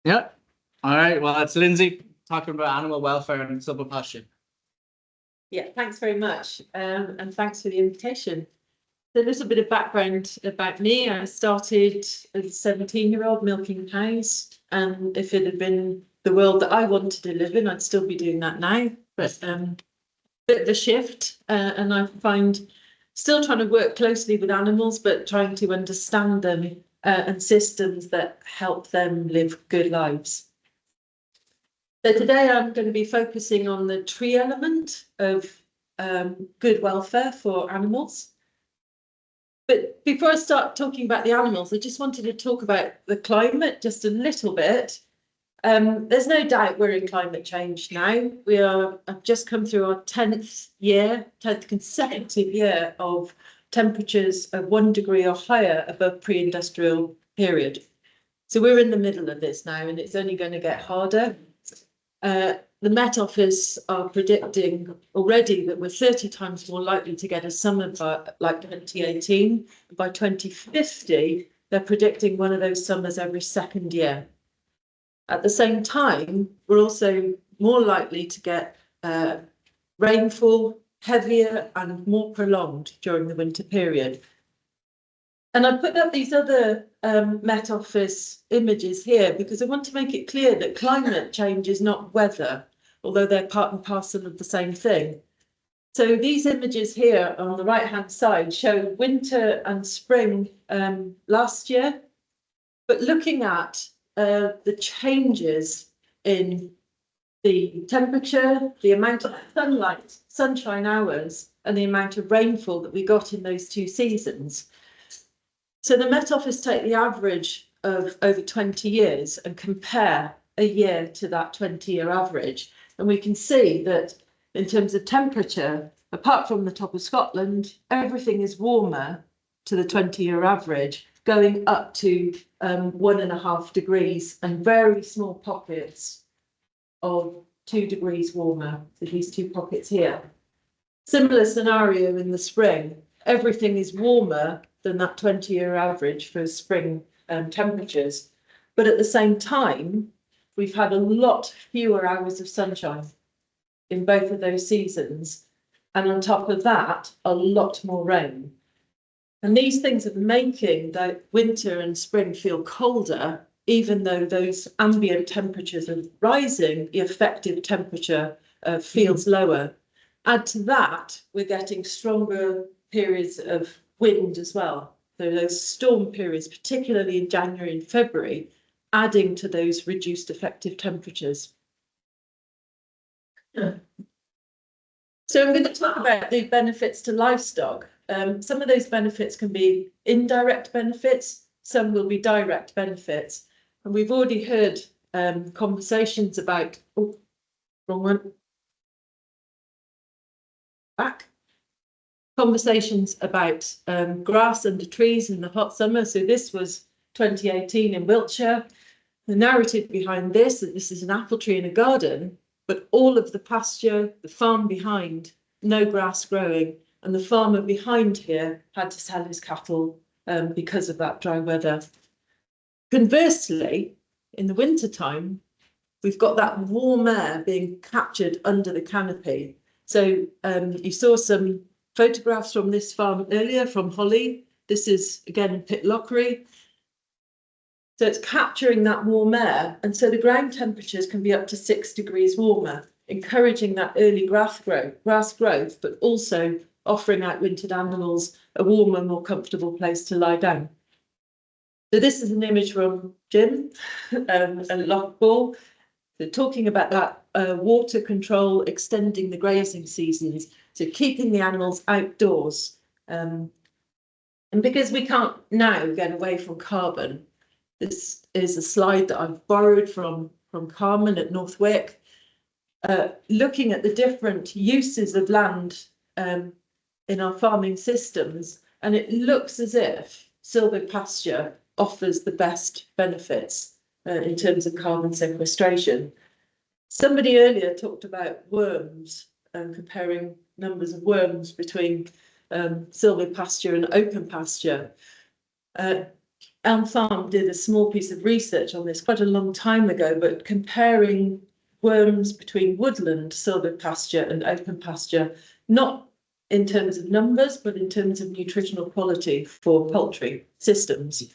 Yeah. All right. Well, it's Lindsay talking about animal welfare and silvopasture. Yeah, thanks very much. And thanks for the invitation. A little bit of background about me. I started as a 17-year-old milking cows, and if it had been the world that I wanted to live in, I'd still be doing that now. But bit of a shift, and I find still trying to work closely with animals, but trying to understand them and systems that help them live good lives. So today I'm going to be focusing on the tree element of good welfare for animals. But before I start talking about the animals, I just wanted to talk about the climate just a little bit. There's no doubt we're in climate change now. I've just come through our 10th consecutive year of temperatures of 1 degree or higher above pre-industrial period. So we're in the middle of this now, and it's only going to get harder. The Met Office are predicting already that we're 30 times more likely to get a summer like 2018. By 2050, they're predicting one of those summers every second year. At the same time, we're also more likely to get rainfall heavier and more prolonged during the winter period. And I put up these other Met Office images here because I want to make it clear that climate change is not weather, although they're part and parcel of the same thing. So these images here on the right-hand side show winter and spring last year, but looking at the changes in the temperature, the amount of sunshine hours, and the amount of rainfall that we got in those two seasons. So the Met Office take the average of over 20 years and compare a year to that 20-year average. And we can see that in terms of temperature, apart from the top of Scotland, everything is warmer to the 20-year average, going up to 1.5 degrees and very small pockets of 2 degrees warmer. So these two pockets here. Similar scenario in the spring. Everything is warmer than that 20-year average for spring temperatures. But at the same time, we've had a lot fewer hours of sunshine in both of those seasons. And on top of that, a lot more rain. And these things are making the winter and spring feel colder, even though those ambient temperatures are rising, the effective temperature feels lower. Add to that, we're getting stronger periods of wind as well. So those storm periods, particularly in January and February, adding to those reduced effective temperatures. So I'm going to talk about the benefits to livestock. Some of those benefits can be indirect benefits, some will be direct benefits. And we've already heard conversations about, oh, wrong one. Back. Conversations about grass under trees in the hot summer. So this was 2018 in Wiltshire. The narrative behind this, that this is an apple tree in a garden, but all of the pasture, the farm behind, no grass growing, and the farmer behind here had to sell his cattle because of that dry weather. Conversely, in the wintertime, we've got that warm air being captured under the canopy. So you saw some photographs from this farm earlier from Holly. This is again in Pitlochry. So it's capturing that warm air, and so the ground temperatures can be up to 6 degrees warmer, encouraging that early grass growth, but also offering outwintered animals a warmer, more comfortable place to lie down. So this is an image from Jim and Loughball. So talking about that water control, extending the grazing seasons, so keeping the animals outdoors. And because we can't now get away from carbon, this is a slide that I've borrowed from Carmen at Northwick, looking at the different uses of land in our farming systems, and it looks as if silvopasture offers the best benefits in terms of carbon sequestration. Somebody earlier talked about worms and comparing numbers of worms between silvopasture and open pasture. Elm Farm did a small piece of research on this quite a long time ago, but comparing worms between woodland, silvopasture and open pasture, not in terms of numbers, but in terms of nutritional quality for poultry systems.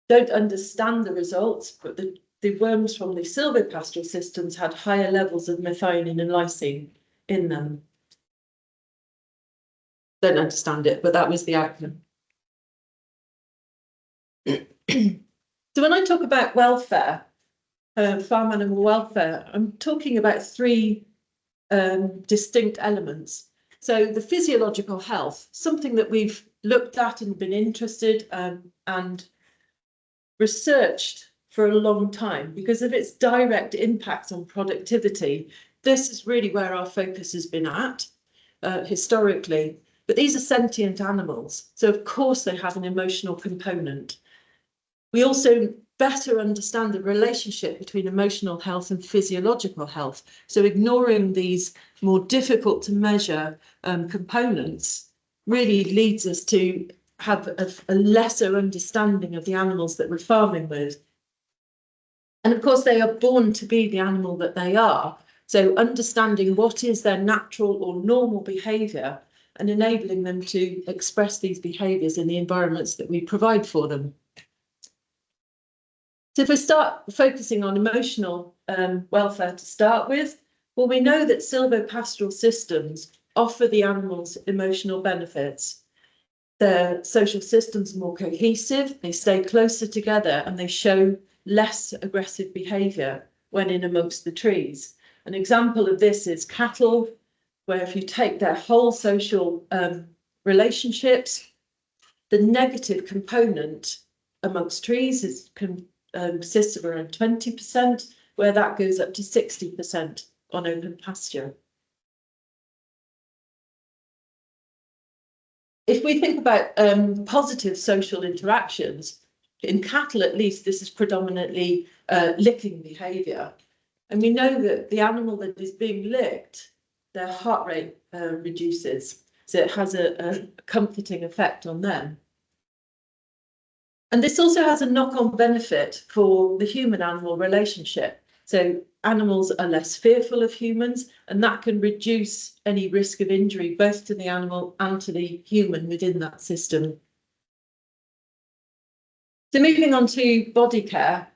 Don't understand the results, but the worms from the silvopastoral systems had higher levels of methionine and lysine in them. Don't understand it, but that was the outcome. So when I talk about welfare, farm animal welfare, I'm talking about three distinct elements. So the physiological health, something that we've looked at and been interested and researched for a long time because of its direct impact on productivity. This is really where our focus has been at historically. But these are sentient animals, so of course they have an emotional component. We also better understand the relationship between emotional health and physiological health. So ignoring these more difficult to measure components really leads us to have a lesser understanding of the animals that we're farming with. And of course, they are born to be the animal that they are. So understanding what is their natural or normal behaviour and enabling them to express these behaviours in the environments that we provide for them. So if we start focusing on emotional welfare to start with, well, we know that silvopastoral systems offer the animals emotional benefits. Their social systems are more cohesive, they stay closer together, and they show less aggressive behaviour when in amongst the trees. An example of this is cattle, where if you take their whole social relationships, the negative component amongst trees is consists of around 20%, where that goes up to 60% on open pasture. If we think about positive social interactions, in cattle at least, this is predominantly licking behaviour. And we know that the animal that is being licked, their heart rate reduces. So it has a comforting effect on them. And this also has a knock-on benefit for the human-animal relationship. So animals are less fearful of humans, and that can reduce any risk of injury, both to the animal and to the human within that system. So moving on to body care.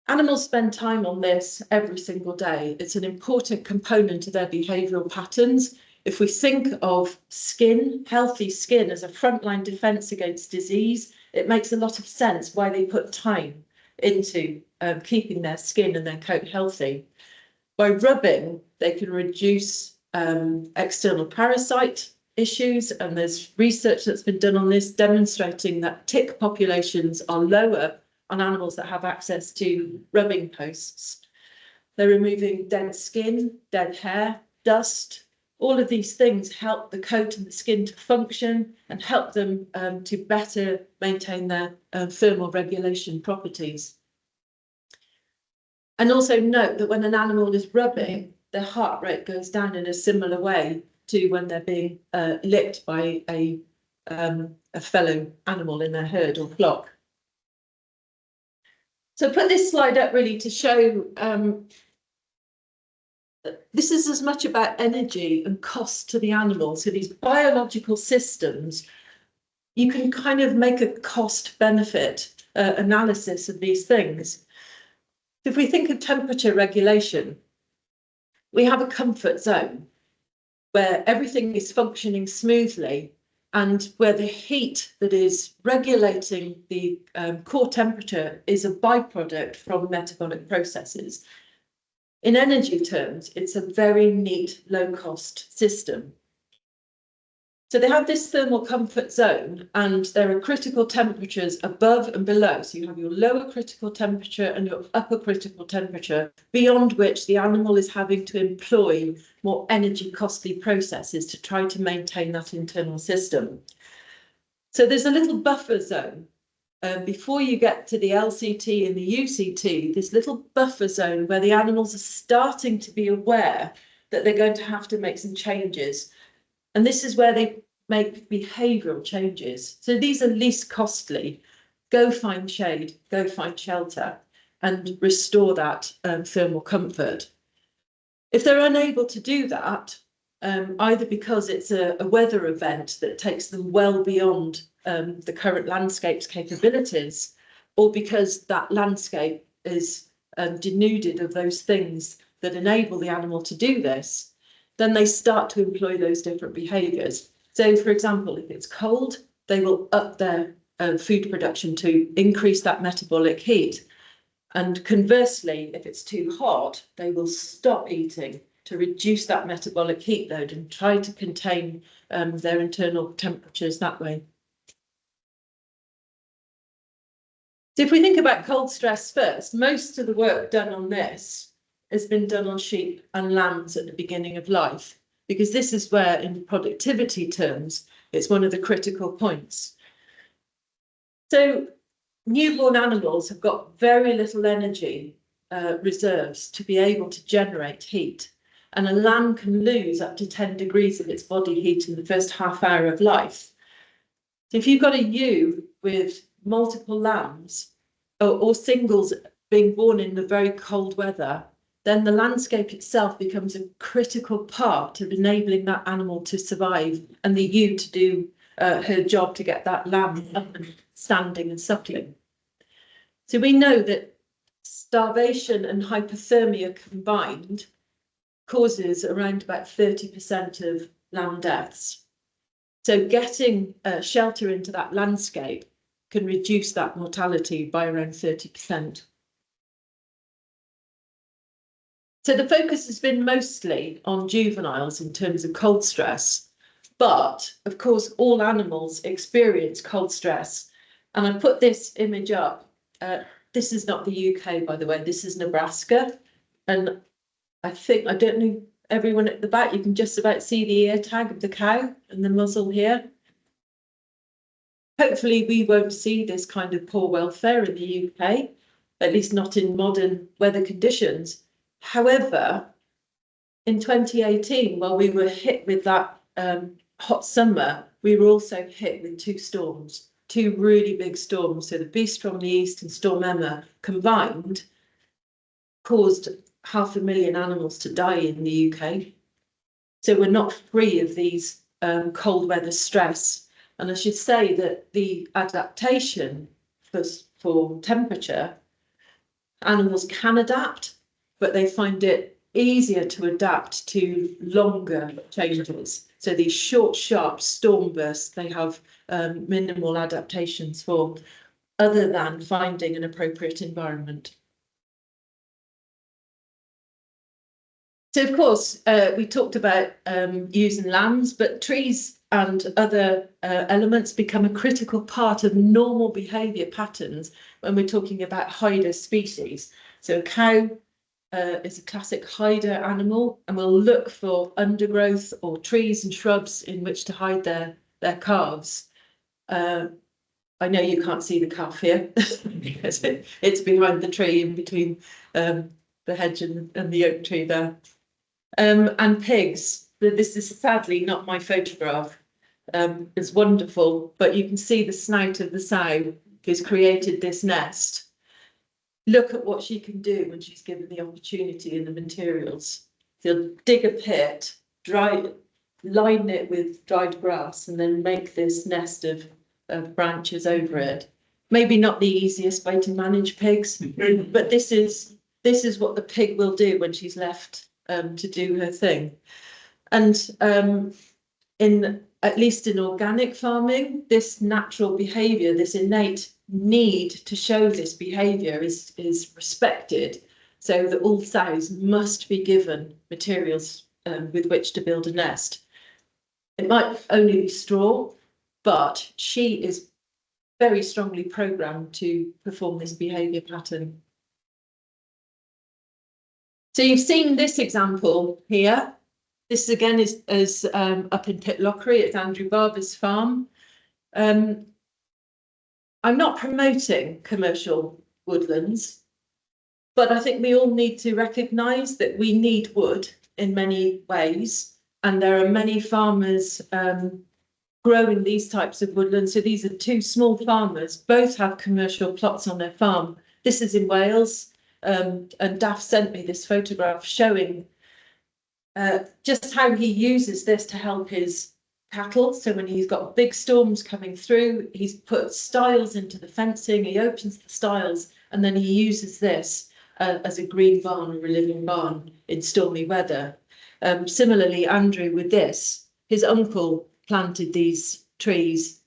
Animals spend time on this every single day. It's an important component of their behavioural patterns. If we think of skin, healthy skin as a frontline defence against disease, it makes a lot of sense why they put time into keeping their skin and their coat healthy. By rubbing, they can reduce external parasite issues, and there's research that's been done on this demonstrating that tick populations are lower on animals that have access to rubbing posts. They're removing dead skin, dead hair, dust. All of these things help the coat and the skin to function and help them to better maintain their thermal regulation properties. And also note that when an animal is rubbing, their heart rate goes down in a similar way to when they're being licked by a fellow animal in their herd or flock. So I put this slide up really to show this is as much about energy and cost to the animal. So these biological systems, you can kind of make a cost benefit analysis of these things. If we think of temperature regulation, we have a comfort zone where everything is functioning smoothly and where the heat that is regulating the core temperature is a byproduct from metabolic processes. In energy terms, it's a very neat, low-cost system. So they have this thermal comfort zone, and there are critical temperatures above and below. So you have your lower critical temperature and your upper critical temperature, beyond which the animal is having to employ more energy costly processes to try to maintain that internal system. So there's a little buffer zone. Before you get to the LCT and the UCT, this little buffer zone where the animals are starting to be aware that they're going to have to make some changes. And this is where they make behavioural changes. So these are least costly. go find shade, go find shelter, and restore that thermal comfort. If they're unable to do that, either because it's a weather event that takes them well beyond the current landscape's capabilities, or because that landscape is denuded of those things that enable the animal to do this, then they start to employ those different behaviours. So, for example, if it's cold, they will up their food production to increase that metabolic heat. And conversely, if it's too hot, they will stop eating to reduce that metabolic heat load and try to contain their internal temperatures that way. So if we think about cold stress first, most of the work done on this has been done on sheep and lambs at the beginning of life, because this is where, in productivity terms, it's one of the critical points. So newborn animals have got very little energy reserves to be able to generate heat. And a lamb can lose up to 10 degrees of its body heat in the first half hour of life. So if you've got a ewe with multiple lambs or singles being born in the very cold weather, then the landscape itself becomes a critical part of enabling that animal to survive and the ewe to do her job to get that lamb up and standing and suckling. So we know that starvation and hypothermia combined causes around about 30% of lamb deaths. So getting shelter into that landscape can reduce that mortality by around 30%. So the focus has been mostly on juveniles in terms of cold stress, but of course all animals experience cold stress. And I put this image up. This is not the UK, by the way, this is Nebraska. And I don't know, everyone at the back, you can just about see the ear tag of the cow and the muzzle here. Hopefully we won't see this kind of poor welfare in the UK, at least not in modern weather conditions. However, in 2018, while we were hit with that hot summer, we were also hit with two really big storms. So the Beast from the East and Storm Emma combined caused 500,000 animals to die in the UK. So we're not free of these cold weather stress. And I should say that the adaptation for temperature, animals can adapt, but they find it easier to adapt to longer changes. So these short, sharp storm bursts, they have minimal adaptations for, other than finding an appropriate environment. So, of course, we talked about ewes and lambs, but trees and other elements become a critical part of normal behaviour patterns when we're talking about hider species. So a cow is a classic hider animal and will look for undergrowth or trees and shrubs in which to hide their calves. I know you can't see the calf here because it's behind the tree in between the hedge and the oak tree there. And pigs. This is sadly not my photograph. It's wonderful, but you can see the snout of the sow who's created this nest. Look at what she can do when she's given the opportunity and the materials. She'll dig a pit, line it with dried grass, and then make this nest of branches over it. Maybe not the easiest way to manage pigs, but this is what the pig will do when she's left to do her thing. And at least in organic farming, this natural behaviour, this innate need to show this behaviour is respected, so that all sows must be given materials with which to build a nest. It might only be straw, but she is very strongly programmed to perform this behaviour pattern. So you've seen this example here. This again is up in Pitlochry. It's Andrew Barber's farm. I'm not promoting commercial woodlands, but I think we all need to recognise that we need wood in many ways, and there are many farmers growing these types of woodlands. So these are two small farmers, both have commercial plots on their farm. This is in Wales, and Daff sent me this photograph showing just how he uses this to help his cattle. So when he's got big storms coming through, he's put stiles into the fencing, he opens the stiles, and then he uses this as a green barn or a living barn in stormy weather. Similarly, Andrew, with this, his uncle planted these trees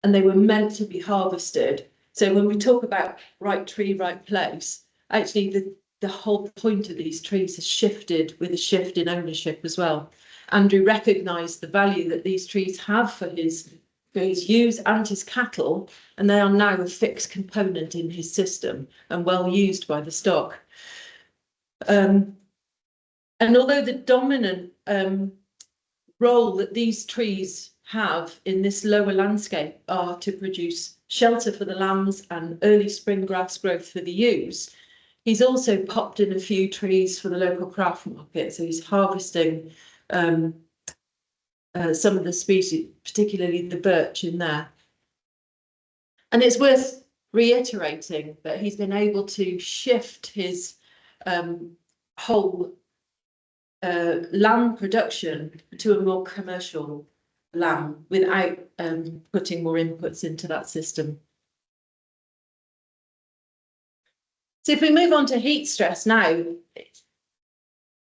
and they were meant to be harvested. So when we talk about right tree, right place, actually the whole point of these trees has shifted with a shift in ownership as well. Andrew recognised the value that these trees have for his ewes and his cattle, and they are now a fixed component in his system and well used by the stock. And although the dominant role that these trees have in this lower landscape are to produce shelter for the lambs and early spring grass growth for the ewes, he's also popped in a few trees for the local craft market. So he's harvesting some of the species, particularly the birch in there. And it's worth reiterating that he's been able to shift his whole lamb production to a more commercial lamb without putting more inputs into that system. So if we move on to heat stress now,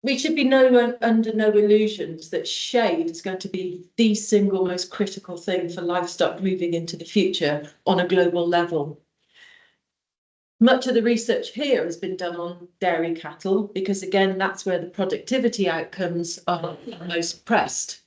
we should be under no illusions that shade is going to be the single most critical thing for livestock moving into the future on a global level. Much of the research here has been done on dairy cattle because, again, that's where the productivity outcomes are most pressed.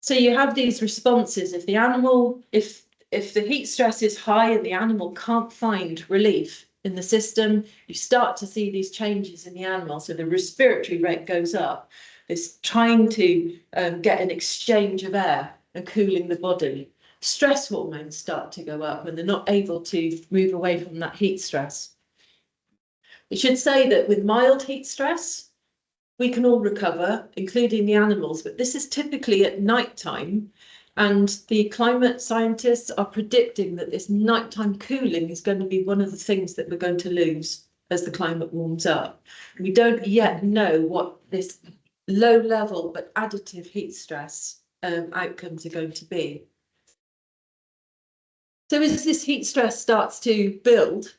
So you have these responses. If the animal, if the heat stress is high and the animal can't find relief in the system, you start to see these changes in the animal. So the respiratory rate goes up. It's trying to get an exchange of air and cooling the body. Stress hormones start to go up when they're not able to move away from that heat stress. We should say that with mild heat stress, we can all recover, including the animals, but this is typically at night time. And the climate scientists are predicting that this nighttime cooling is going to be one of the things that we're going to lose as the climate warms up. We don't yet know what this low level but additive heat stress outcomes are going to be. So as this heat stress starts to build,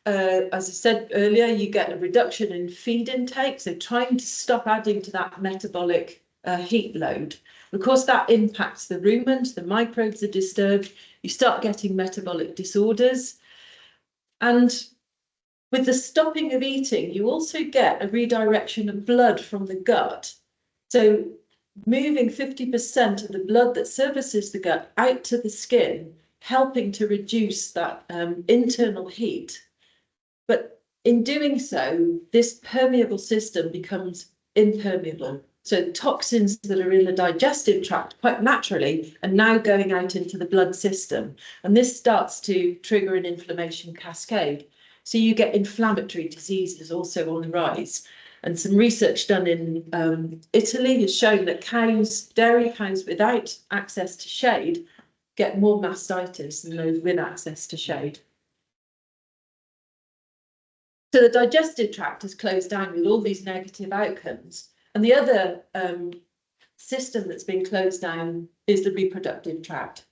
as I said earlier, you get a reduction in feed intake, so trying to stop adding to that metabolic heat load. Of course, that impacts the rumen, the microbes are disturbed, you start getting metabolic disorders. And with the stopping of eating, you also get a redirection of blood from the gut. So moving 50% of the blood that services the gut out to the skin, helping to reduce that internal heat. But in doing so, this permeable system becomes impermeable. So toxins that are in the digestive tract quite naturally are now going out into the blood system. And this starts to trigger an inflammation cascade. So you get inflammatory diseases also on the rise. And some research done in Italy has shown that cows, dairy cows without access to shade, get more mastitis than those with access to shade. So the digestive tract is closed down with all these negative outcomes. And the other system that's been closed down is the reproductive tract.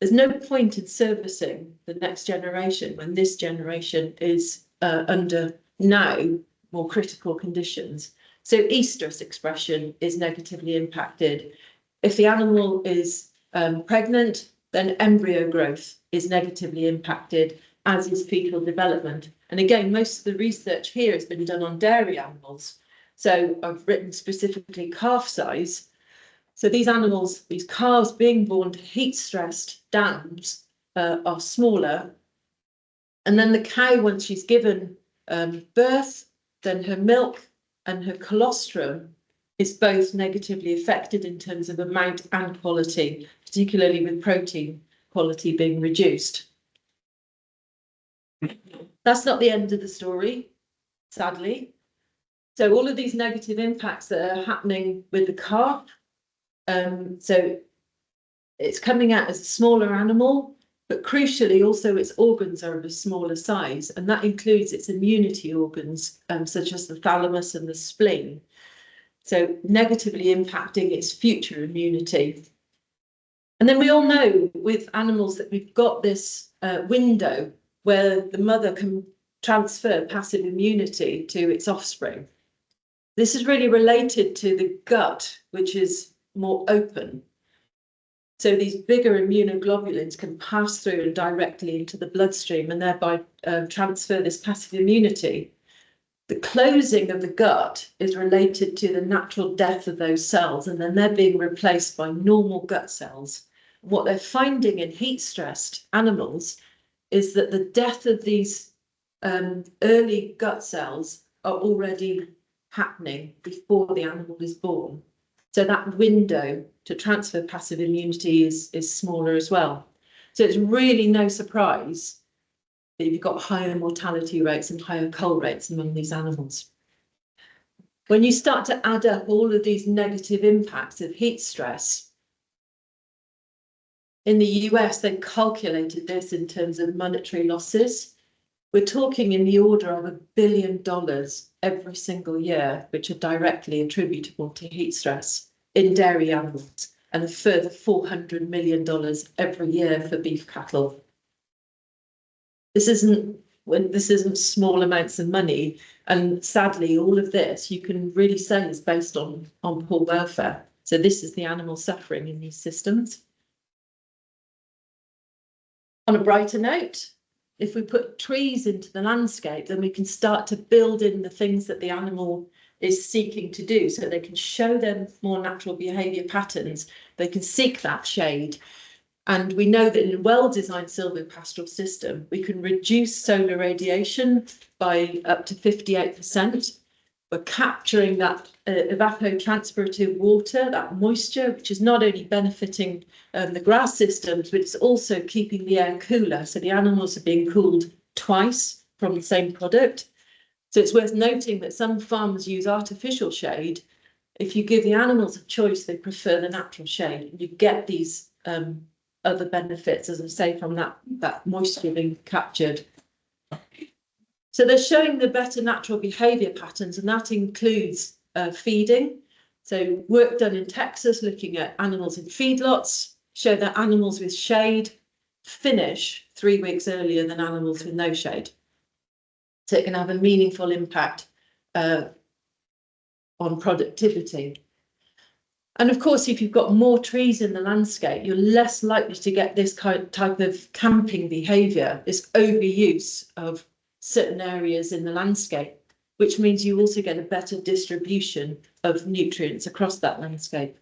There's no point in servicing the next generation when this generation is under now more critical conditions. So estrus expression is negatively impacted. If the animal is pregnant, then embryo growth is negatively impacted, as is fetal development. And again, most of the research here has been done on dairy animals. So I've written specifically calf size. So these animals, these calves being born to heat-stressed dams are smaller. And then the cow, once she's given birth, then her milk and her colostrum is both negatively affected in terms of amount and quality, particularly with protein quality being reduced. That's not the end of the story, sadly. So all of these negative impacts that are happening with the calf, so it's coming out as a smaller animal, but crucially also its organs are of a smaller size, and that includes its immunity organs, such as the thalamus and the spleen. So negatively impacting its future immunity. And then we all know with animals that we've got this window where the mother can transfer passive immunity to its offspring. This is really related to the gut, which is more open. So these bigger immunoglobulins can pass through and directly into the bloodstream and thereby transfer this passive immunity. The closing of the gut is related to the natural death of those cells, and then they're being replaced by normal gut cells. What they're finding in heat-stressed animals is that the death of these early gut cells are already happening before the animal is born. So that window to transfer passive immunity is smaller as well. So it's really no surprise that you've got higher mortality rates and higher cull rates among these animals. When you start to add up all of these negative impacts of heat stress, in the US, they calculated this in terms of monetary losses. We're talking in the order of $1 billion every single year, which are directly attributable to heat stress in dairy animals, and a further $400 million every year for beef cattle. This isn't small amounts of money, and sadly, all of this you can really say is based on poor welfare. So this is the animal suffering in these systems. On a brighter note, if we put trees into the landscape, then we can start to build in the things that the animal is seeking to do, so they can show them more natural behaviour patterns. They can seek that shade. And we know that in a well-designed silvopastoral system, we can reduce solar radiation by up to 58%. We're capturing that evapotranspirative water, that moisture, which is not only benefiting the grass systems, but it's also keeping the air cooler. So the animals are being cooled twice from the same product. So it's worth noting that some farms use artificial shade. If you give the animals a choice, they prefer the natural shade. You get these other benefits, as I say, from that moisture being captured. So they're showing the better natural behaviour patterns, and that includes feeding. So work done in Texas looking at animals in feedlots show that animals with shade finish 3 weeks earlier than animals with no shade. So it can have a meaningful impact on productivity. And of course, if you've got more trees in the landscape, you're less likely to get this type of camping behaviour, this overuse of certain areas in the landscape, which means you also get a better distribution of nutrients across that landscape.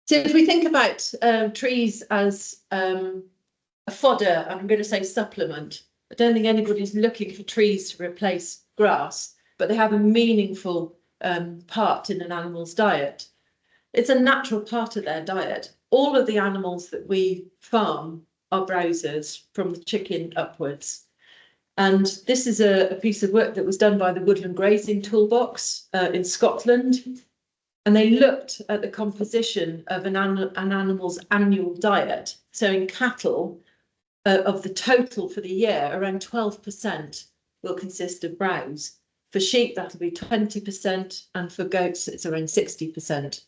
So if we think about trees as a fodder, I'm going to say supplement. I don't think anybody's looking for trees to replace grass, but they have a meaningful part in an animal's diet. It's a natural part of their diet. All of the animals that we farm are browsers from the chicken upwards. And this is a piece of work that was done by the Woodland Grazing Toolbox in Scotland. And they looked at the composition of an animal's annual diet. So in cattle, of the total for the year, around 12% will consist of browse. For sheep, that'll be 20%, and for goats, it's around 60%.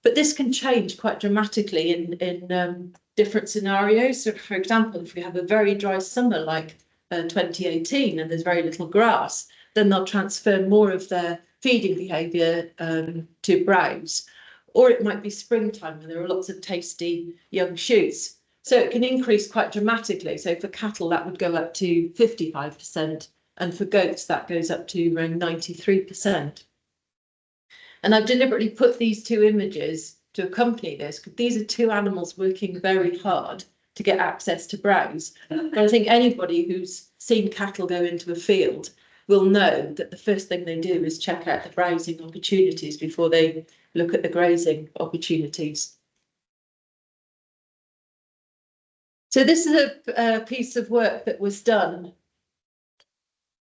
But this can change quite dramatically in different scenarios. So, for example, if we have a very dry summer like 2018 and there's very little grass, then they'll transfer more of their feeding behaviour to browse. Or it might be springtime when there are lots of tasty young shoots. So it can increase quite dramatically. So for cattle, that would go up to 55%. And for goats, that goes up to around 93%. And I've deliberately put these two images to accompany this, because these are two animals working very hard to get access to browse. And I think anybody who's seen cattle go into a field will know that the first thing they do is check out the browsing opportunities before they look at the grazing opportunities. So this is a piece of work that was done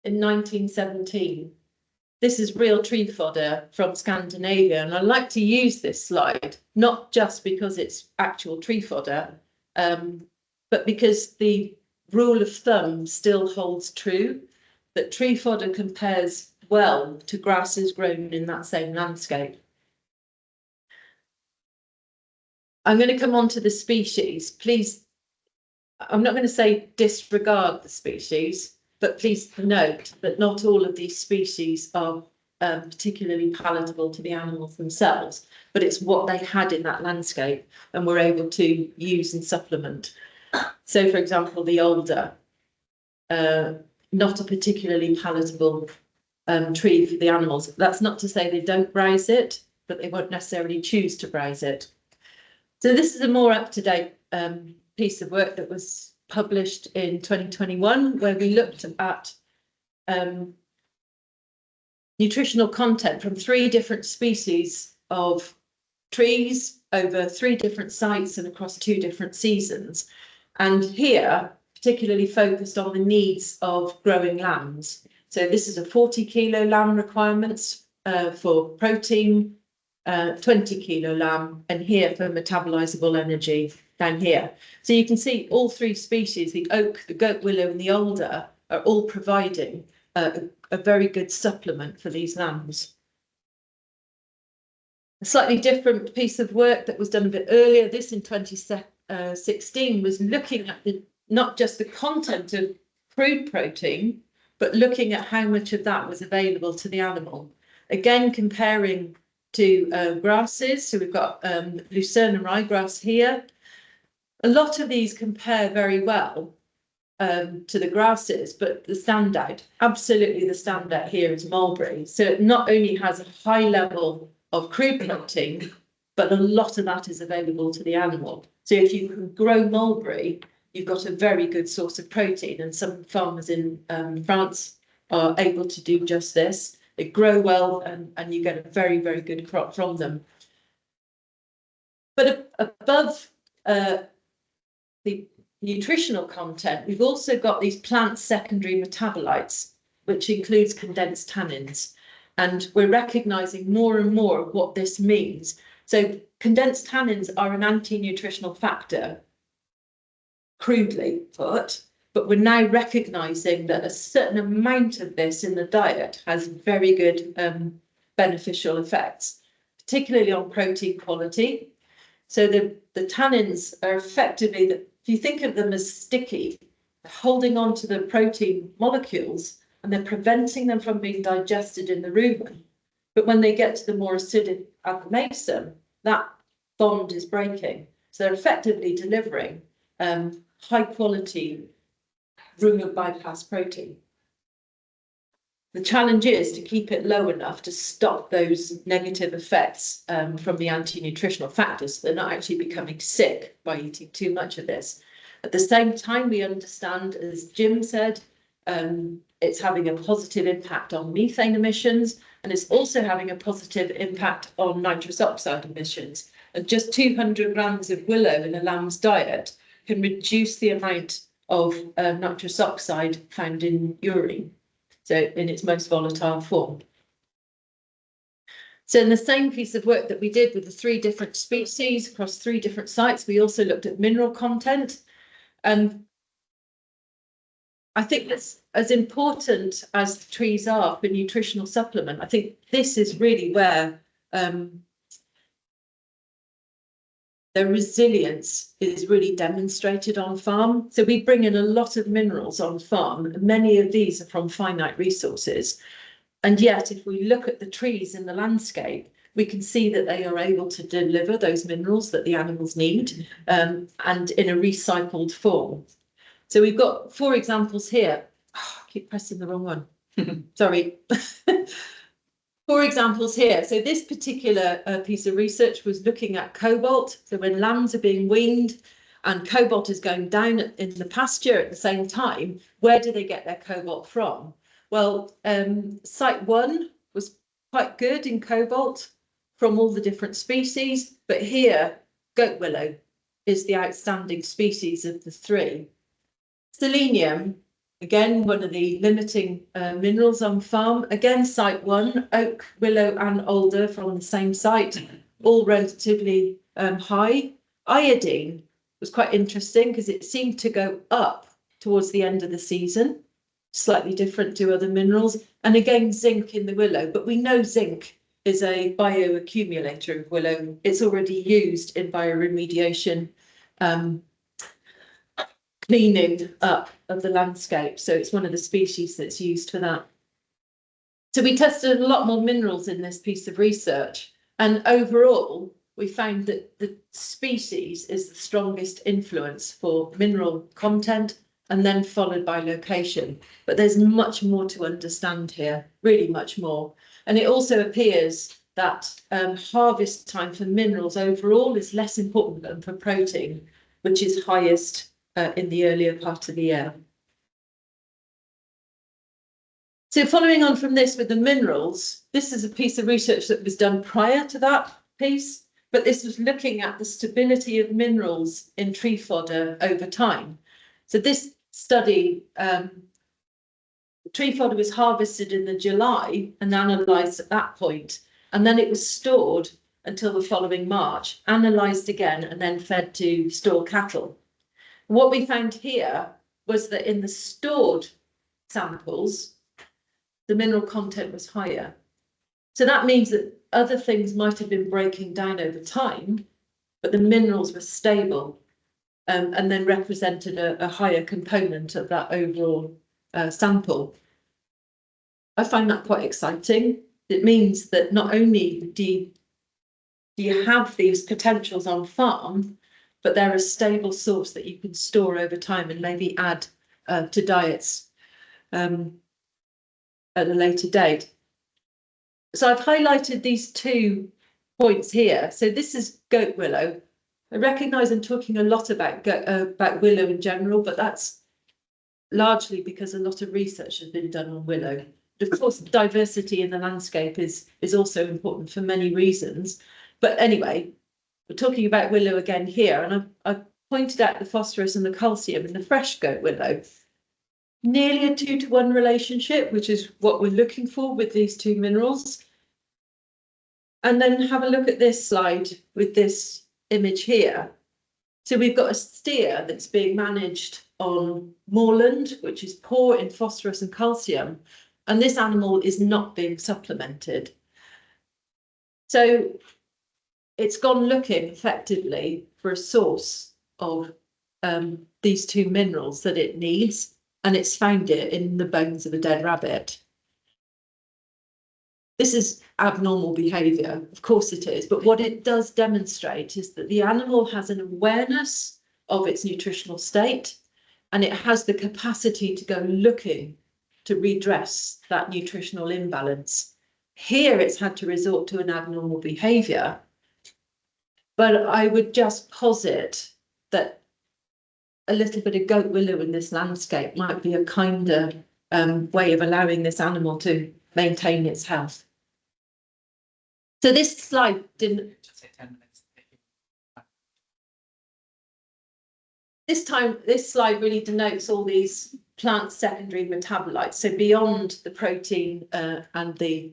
in 1917. this is real tree fodder from Scandinavia. And I like to use this slide, not just because it's actual tree fodder, but because the rule of thumb still holds true, that tree fodder compares well to grasses grown in that same landscape. I'm going to come on to the species. Please, I'm not going to say disregard the species, but please note that not all of these species are particularly palatable to the animals themselves, but it's what they had in that landscape and were able to use and supplement. So, for example, the alder, not a particularly palatable tree for the animals. That's not to say they don't browse it, but they won't necessarily choose to browse it. So this is a more up-to-date piece of work that was published in 2021, where we looked at nutritional content from 3 different species of trees over 3 different sites and across 2 different seasons. And here, particularly focused on the needs of growing lambs. So this is a 40 kilo lamb requirements for protein, 20 kilo lamb, and here for metabolizable energy down here. So you can see all 3 species, the oak, the goat willow and the alder, are all providing a very good supplement for these lambs. A slightly different piece of work that was done a bit earlier, this in 2016, was looking at not just the content of crude protein, but looking at how much of that was available to the animal. Again, comparing to grasses. So we've got Lucerne ryegrass here. A lot of these compare very well to the grasses, but the standout, absolutely the standout here is mulberry. So it not only has a high level of crude protein, but a lot of that is available to the animal. So if you can grow mulberry, you've got a very good source of protein, and some farmers in France are able to do just this. They grow well and you get a very, very good crop from them. But above the nutritional content, we've also got these plant secondary metabolites, which includes condensed tannins. And we're recognizing more and more what this means. So condensed tannins are an anti-nutritional factor, crudely put, but we're now recognizing that a certain amount of this in the diet has very good beneficial effects, particularly on protein quality. So the tannins are effectively, if you think of them as sticky, holding on to the protein molecules, and they're preventing them from being digested in the rumen. But when they get to the more acidic agamosum, that bond is breaking. So they're effectively delivering high quality rumen bypass protein. The challenge is to keep it low enough to stop those negative effects from the anti-nutritional factors, so they're not actually becoming sick by eating too much of this. At the same time, we understand, as Jim said, it's having a positive impact on methane emissions, and it's also having a positive impact on nitrous oxide emissions. And just 200 grams of willow in a lamb's diet can reduce the amount of nitrous oxide found in urine, so in its most volatile form. So in the same piece of work that we did with the 3 different species across 3 different sites, we also looked at mineral content. And I think that's as important as the trees are for nutritional supplement. I think this is really where their resilience is really demonstrated on farm. So we bring in a lot of minerals on farm, and many of these are from finite resources. And yet, if we look at the trees in the landscape, we can see that they are able to deliver those minerals that the animals need, and in a recycled form. So we've got 4 examples here. Oh, I keep pressing the wrong one. Sorry. 4 examples here. So this particular piece of research was looking at cobalt. So when lambs are being weaned and cobalt is going down in the pasture at the same time, where do they get their cobalt from? Well, site 1 was quite good in cobalt from all the different species, but here, goat willow is the outstanding species of the 3. Selenium Again, one of the limiting minerals on farm. Again, site one, oak, willow and alder from the same site, all relatively high. Iodine was quite interesting because it seemed to go up towards the end of the season, slightly different to other minerals. And again, zinc in the willow, but we know zinc is a bioaccumulator of willow. It's already used in bioremediation, cleaning up of the landscape. So it's one of the species that's used for that. So we tested a lot more minerals in this piece of research. And overall, we found that the species is the strongest influence for mineral content, and then followed by location. But there's much more to understand here, really much more. And it also appears that harvest time for minerals overall is less important than for protein, which is highest in the earlier part of the year. So following on from this with the minerals, this is a piece of research that was done prior to that piece, but this was looking at the stability of minerals in tree fodder over time. So this study, tree fodder was harvested in the July and analysed at that point, and then it was stored until the following March, analysed again, and then fed to store cattle. What we found here was that in the stored samples, the mineral content was higher. So that means that other things might have been breaking down over time, but the minerals were stable and then represented a higher component of that overall sample. I find that quite exciting. It means that not only do you have these potentials on farm, but they're a stable source that you can store over time and maybe add to diets at a later date. So I've highlighted these 2 points here. So this is goat willow. I recognise I'm talking a lot about willow in general, but that's largely because a lot of research has been done on willow. But of course, diversity in the landscape is also important for many reasons. But anyway, we're talking about willow again here, and I've pointed out the phosphorus and the calcium in the fresh goat willow. Nearly a 2-to-1 relationship, which is what we're looking for with these 2 minerals. And then have a look at this slide with this image here. So we've got a steer that's being managed on moorland, which is poor in phosphorus and calcium, and this animal is not being supplemented. So it's gone looking effectively for a source of these 2 minerals that it needs, and it's found it in the bones of a dead rabbit. This is abnormal behaviour, of course it is, but what it does demonstrate is that the animal has an awareness of its nutritional state, and it has the capacity to go looking to redress that nutritional imbalance. Here it's had to resort to an abnormal behaviour, but I would just posit that a little bit of goat willow in this landscape might be a kinder way of allowing this animal to maintain its health. So this slide didn't. This slide really denotes all these plant secondary metabolites. So beyond the protein and the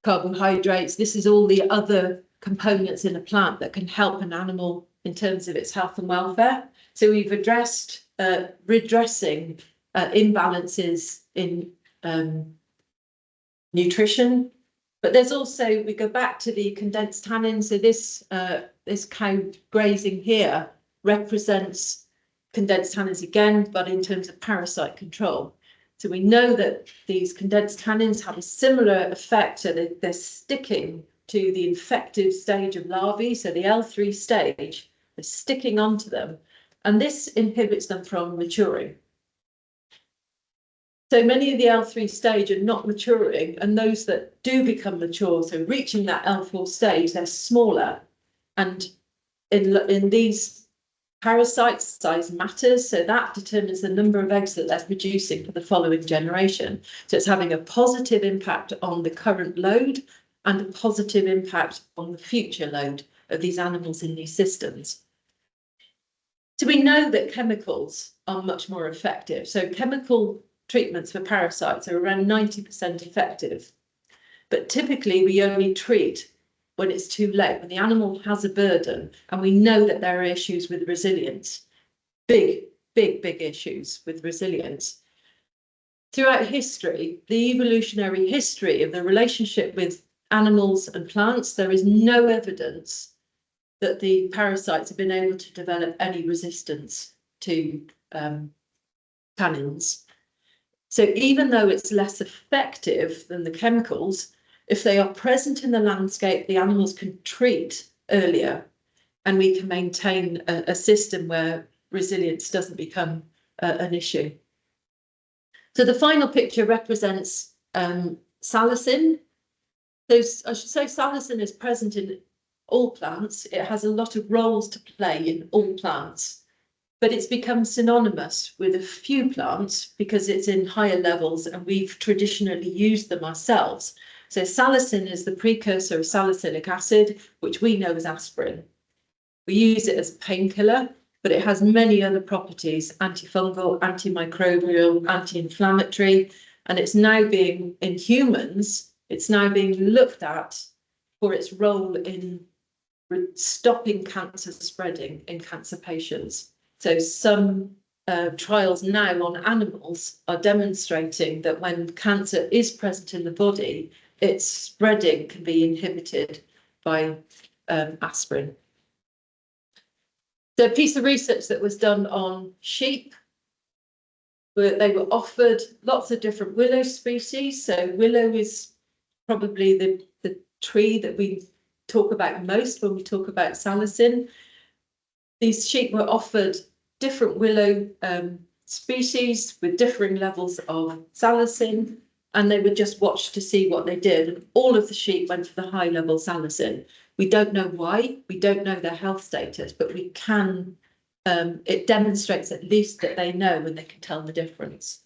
carbohydrates, this is all the other components in a plant that can help an animal in terms of its health and welfare. So we've addressed redressing imbalances in nutrition, but there's also, we go back to the condensed tannin. So this cow grazing here represents condensed tannins again, but in terms of parasite control. So we know that these condensed tannins have a similar effect, so they're sticking to the infective stage of larvae, so the L3 stage, they're sticking onto them, and this inhibits them from maturing. So many of the L3 stage are not maturing, and those that do become mature, so reaching that L4 stage, they're smaller. And in these parasites, size matters, so that determines the number of eggs that they're producing for the following generation. So it's having a positive impact on the current load and a positive impact on the future load of these animals in these systems. So we know that chemicals are much more effective. So chemical treatments for parasites are around 90% effective. But typically we only treat when it's too late, when the animal has a burden and we know that there are issues with resilience, big issues with resilience. Throughout history, the evolutionary history of the relationship with animals and plants, there is no evidence that the parasites have been able to develop any resistance to tannins. So even though it's less effective than the chemicals, if they are present in the landscape, the animals can treat earlier and we can maintain a system where resilience doesn't become an issue. So the final picture represents salicin. So I should say salicin is present in all plants. It has a lot of roles to play in all plants, but it's become synonymous with a few plants because it's in higher levels and we've traditionally used them ourselves. So salicin is the precursor of salicylic acid, which we know as aspirin. We use it as a painkiller, but it has many other properties: antifungal, antimicrobial, anti-inflammatory, and it's now being, in humans, it's now being looked at for its role in stopping cancer spreading in cancer patients. So some trials now on animals are demonstrating that when cancer is present in the body, its spreading can be inhibited by aspirin. So a piece of research that was done on sheep, where they were offered lots of different willow species. So willow is probably the tree that we talk about most when we talk about salicin. These sheep were offered different willow species with differing levels of salicin, and they would just watch to see what they did. And all of the sheep went for the high level salicin. We don't know why, we don't know their health status, but we can, it demonstrates at least that they know and they can tell the difference.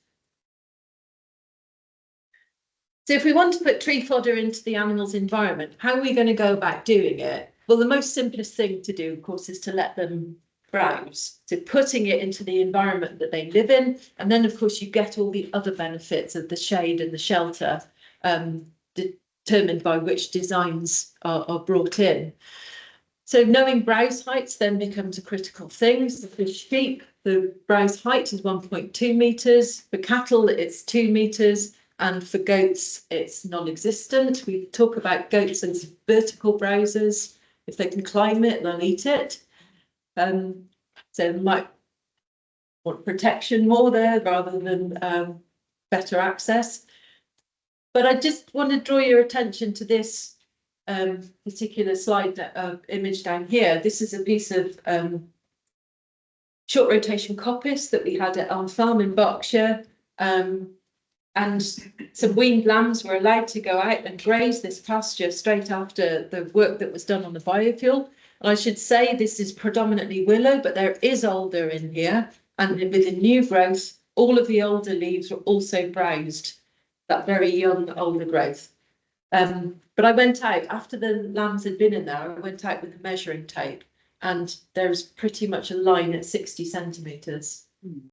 So if we want to put tree fodder into the animal's environment, how are we going to go about doing it? Well, the most simplest thing to do, of course, is to let them browse. So putting it into the environment that they live in, and then of course you get all the other benefits of the shade and the shelter determined by which designs are brought in. So knowing browse heights then becomes a critical thing. So for sheep, the browse height is 1.2 metres. For cattle, it's 2 metres. And for goats, it's non-existent. We talk about goats as vertical browsers. If they can climb it, they'll eat it. So they might want protection more there rather than better access. But I just want to draw your attention to this particular slide, image down here. This is a piece of short rotation coppice that we had at our farm in Berkshire. And some weaned lambs were allowed to go out and graze this pasture straight after the work that was done on the biofuel. And I should say this is predominantly willow, but there is alder in here. And with the new growth, all of the older leaves were also browsed, that very young older growth. But I went out, after the lambs had been in there, I went out with a measuring tape, and there's pretty much a line at 60 centimetres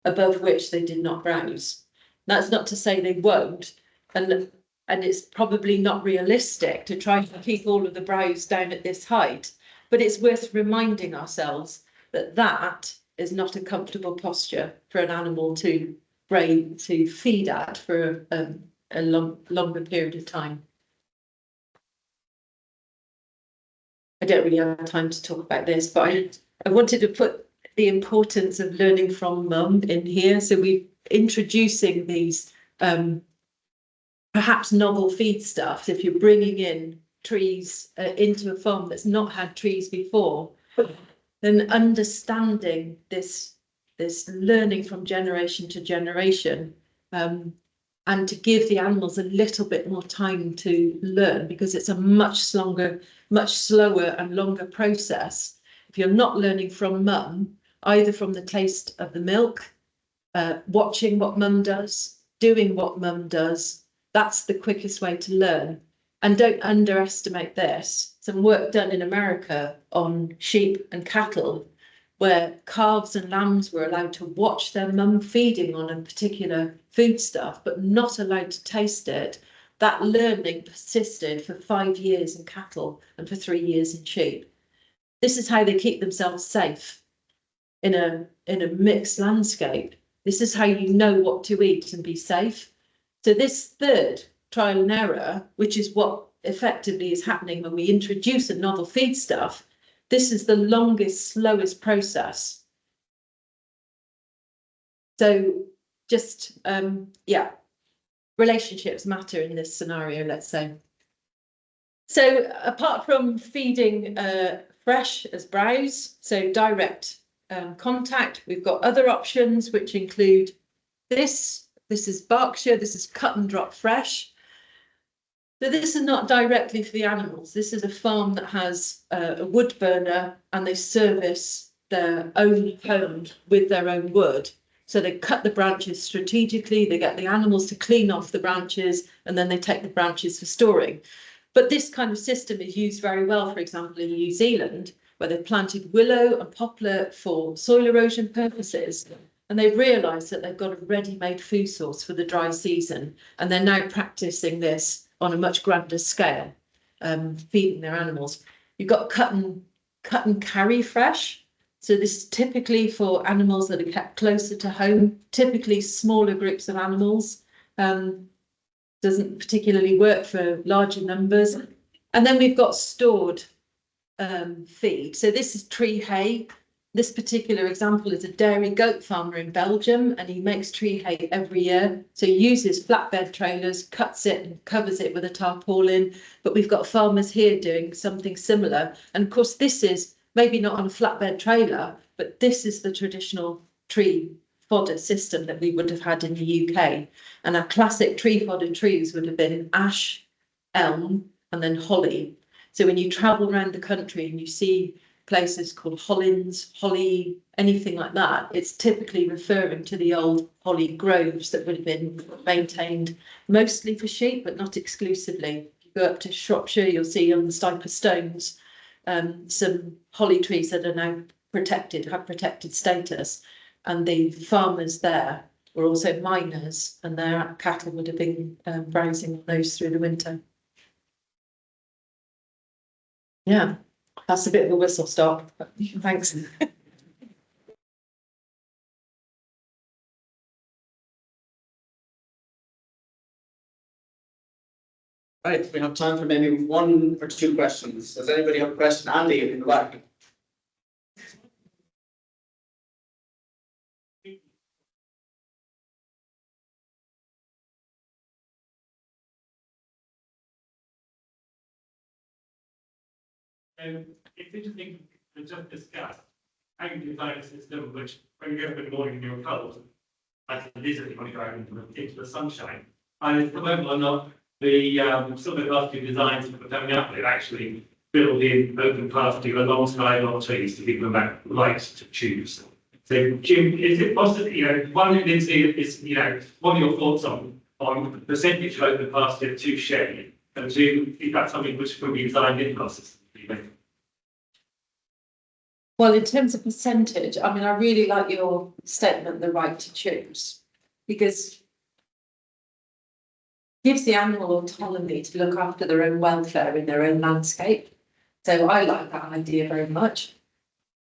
above which they did not browse. That's not to say they won't, and it's probably not realistic to try to keep all of the browse down at this height, but it's worth reminding ourselves that that is not a comfortable posture for an animal to feed at for a longer period of time. I don't really have time to talk about this, but I wanted to put the importance of learning from mum in here. So we're introducing these perhaps novel feedstuffs. If you're bringing in trees into a farm that's not had trees before, then understanding this learning from generation to generation, and to give the animals a little bit more time to learn, because it's a much slower and longer process. If you're not learning from mum, either from the taste of the milk, watching what mum does, doing what mum does, that's the quickest way to learn. And don't underestimate this. Some work done in America on sheep and cattle where calves and lambs were allowed to watch their mum feeding on a particular foodstuff, but not allowed to taste it. That learning persisted for 5 years in cattle and for 3 years in sheep. This is how they keep themselves safe in a mixed landscape. This is how you know what to eat and be safe. So this third trial and error, which is what effectively is happening when we introduce a novel feedstuff, this is the longest, slowest process. So just, yeah, relationships matter in this scenario, let's say. So apart from feeding fresh as browse, so direct contact, we've got other options which include this. This is Berkshire, this is cut and drop fresh. So this is not directly for the animals. This is a farm that has a wood burner and they service their own home with their own wood. So they cut the branches strategically, they get the animals to clean off the branches, and then they take the branches for storing. But this kind of system is used very well, for example, in New Zealand, where they've planted willow and poplar for soil erosion purposes. And they've realised that they've got a ready-made food source for the dry season. And they're now practicing this on a much grander scale, feeding their animals. You've got cut and carry fresh. So this is typically for animals that are kept closer to home, typically smaller groups of animals. Doesn't particularly work for larger numbers. And then we've got stored feed. So this is tree hay. This particular example is a dairy goat farmer in Belgium, and he makes tree hay every year. So he uses flatbed trailers, cuts it and covers it with a tarpaulin. But we've got farmers here doing something similar. And of course, this is maybe not on a flatbed trailer, but this is the traditional tree fodder system that we would have had in the UK. And our classic tree fodder trees would have been ash, elm, and then holly. So when you travel around the country and you see places called Hollins, holly, anything like that, it's typically referring to the old holly groves that would have been maintained mostly for sheep, but not exclusively. If you go up to Shropshire, you'll see on the Stiper Stones some holly trees that are now protected, have protected status, and the farmers there were also miners, and their cattle would have been browsing on those through the winter. Yeah. That's a bit of a whistle stop. Thanks. Right, we have time for maybe 1 or 2 questions. Does anybody have a question? Andy in the back. It's interesting to just discuss how you design a system which, when you go up in the morning and you're cold, like it is if you want to go out into the sunshine, and it's whether or not the silvopasture designs that we're coming up with actually build in open pasture alongside our trees to give them that right to choose. So, Jim, is it possible, one thing Lindsay is, what are your thoughts on the percentage of open pasture to shade, and 2, is that something which will be designed into our system? Well, in terms of percentage, I mean, I really like your statement, the right to choose, because it gives the animal autonomy to look after their own welfare in their own landscape. So I like that idea very much.